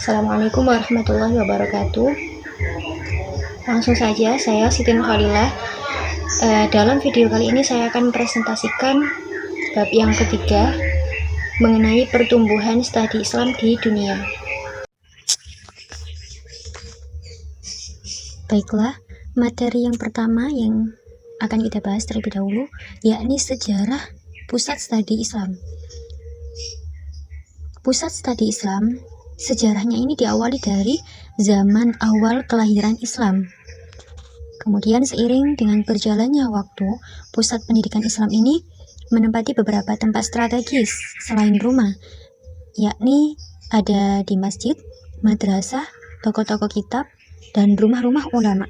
Assalamualaikum warahmatullahi wabarakatuh. Langsung saja, saya Siti Nurhalilah. Dalam video kali ini saya akan presentasikan bab yang ketiga mengenai pertumbuhan studi Islam di dunia. Baiklah, materi yang pertama yang akan kita bahas terlebih dahulu, yakni sejarah pusat studi Islam. Pusat studi Islam, sejarahnya ini diawali dari zaman awal kelahiran Islam. Kemudian seiring dengan berjalannya waktu, pusat pendidikan Islam ini menempati beberapa tempat strategis selain rumah, yakni ada di masjid, madrasah, toko-toko kitab, dan rumah-rumah ulama.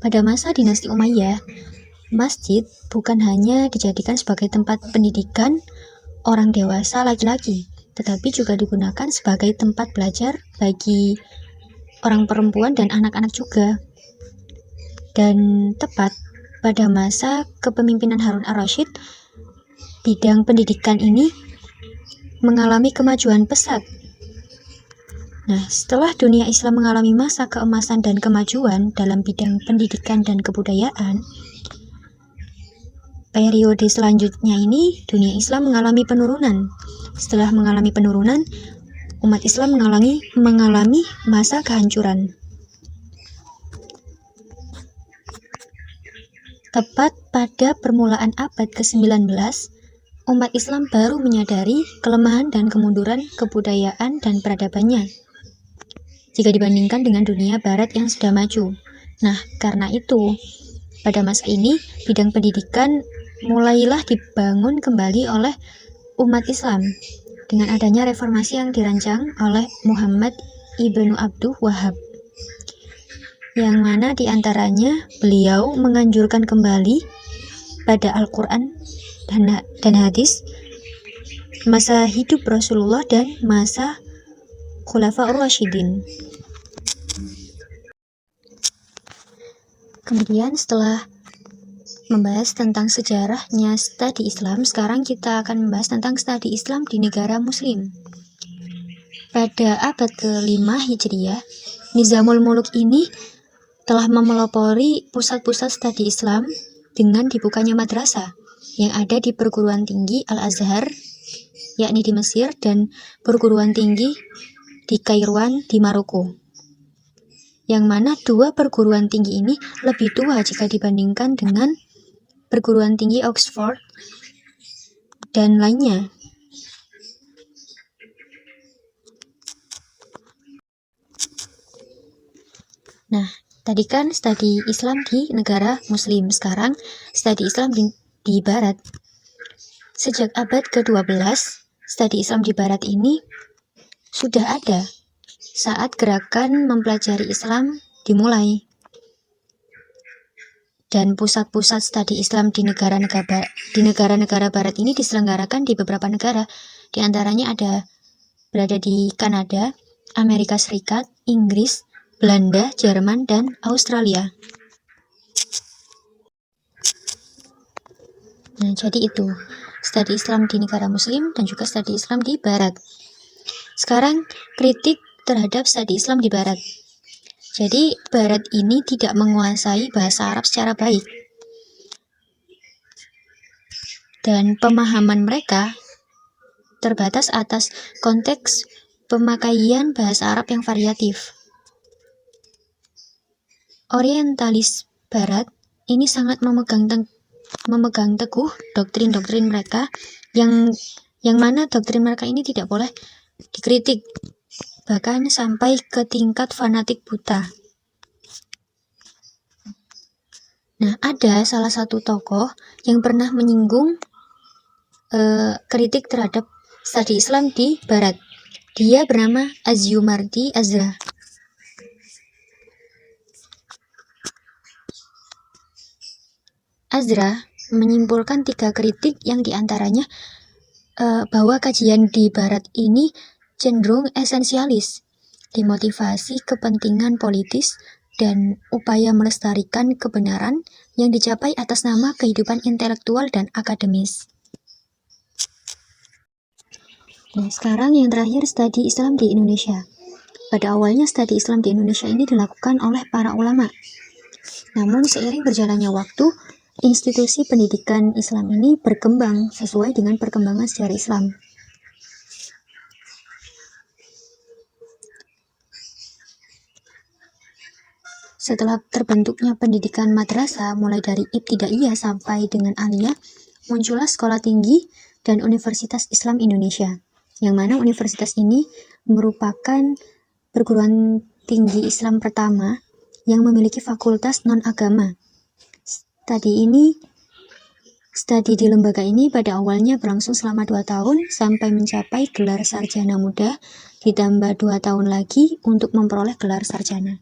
Pada masa dinasti Umayyah, masjid bukan hanya dijadikan sebagai tempat pendidikan orang dewasa laki-laki, tetapi juga digunakan sebagai tempat belajar bagi orang perempuan dan anak-anak juga. Dan tepat pada masa kepemimpinan Harun ar-Rasyid, bidang pendidikan ini mengalami kemajuan pesat. Nah, setelah dunia Islam mengalami masa keemasan dan kemajuan dalam bidang pendidikan dan kebudayaan, periode selanjutnya ini dunia Islam mengalami penurunan. Setelah mengalami penurunan, umat Islam mengalami masa kehancuran. Tepat pada permulaan abad ke-19, umat Islam baru menyadari kelemahan dan kemunduran kebudayaan dan peradabannya jika dibandingkan dengan dunia barat yang sudah maju. Nah, karena itu, pada masa ini, bidang pendidikan mulailah dibangun kembali oleh umat Islam dengan adanya reformasi yang dirancang oleh Muhammad ibnu Abdul Wahhab, yang mana diantaranya beliau menganjurkan kembali pada Al-Quran dan hadis, masa hidup Rasulullah dan masa Khulafaur Rasyidin. Kemudian setelah membahas tentang sejarahnya studi Islam, sekarang kita akan membahas tentang studi Islam di negara Muslim. Pada abad ke-5 Hijriah, Nizamul Muluk ini telah memelopori pusat-pusat studi Islam dengan dibukanya madrasah yang ada di perguruan tinggi Al-Azhar, yakni di Mesir, dan perguruan tinggi di Kairouan di Maroko, yang mana dua perguruan tinggi ini lebih tua jika dibandingkan dengan perguruan tinggi Oxford dan lainnya. Nah, tadi kan studi Islam di negara Muslim, sekarang studi Islam di Barat. Sejak abad ke-12, studi Islam di Barat ini sudah ada saat gerakan mempelajari Islam dimulai. Dan pusat-pusat studi Islam di negara-negara Barat ini diselenggarakan di beberapa negara. Di antaranya berada di Kanada, Amerika Serikat, Inggris, Belanda, Jerman, dan Australia. Nah, jadi itu studi Islam di negara Muslim dan juga studi Islam di Barat. Sekarang kritik terhadap studi Islam di Barat. Jadi Barat ini tidak menguasai bahasa Arab secara baik, dan pemahaman mereka terbatas atas konteks pemakaian bahasa Arab yang variatif. Orientalis Barat ini sangat memegang teguh doktrin-doktrin mereka, yang mana doktrin mereka ini tidak boleh dikritik, bahkan sampai ke tingkat fanatik buta. Nah, ada salah satu tokoh yang pernah menyinggung kritik terhadap studi Islam di Barat. Dia bernama Azyumardi Azra. Azra menyimpulkan 3 kritik yang diantaranya bahwa kajian di Barat ini cenderung esensialis, dimotivasi kepentingan politis, dan upaya melestarikan kebenaran yang dicapai atas nama kehidupan intelektual dan akademis. Nah, sekarang yang terakhir studi Islam di Indonesia. Pada awalnya studi Islam di Indonesia ini dilakukan oleh para ulama. Namun seiring berjalannya waktu, institusi pendidikan Islam ini berkembang sesuai dengan perkembangan sejarah Islam. Setelah terbentuknya pendidikan madrasah mulai dari ibtidaiyah sampai dengan aliyah, muncullah sekolah tinggi dan Universitas Islam Indonesia, yang mana universitas ini merupakan perguruan tinggi Islam pertama yang memiliki fakultas non-agama. Studi di lembaga ini pada awalnya berlangsung selama 2 tahun sampai mencapai gelar sarjana muda, ditambah 2 tahun lagi untuk memperoleh gelar sarjana.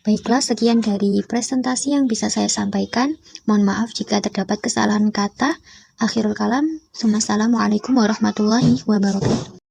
Baiklah, sekian dari presentasi yang bisa saya sampaikan. Mohon maaf jika terdapat kesalahan kata. Akhirul kalam. Assalamualaikum warahmatullahi wabarakatuh.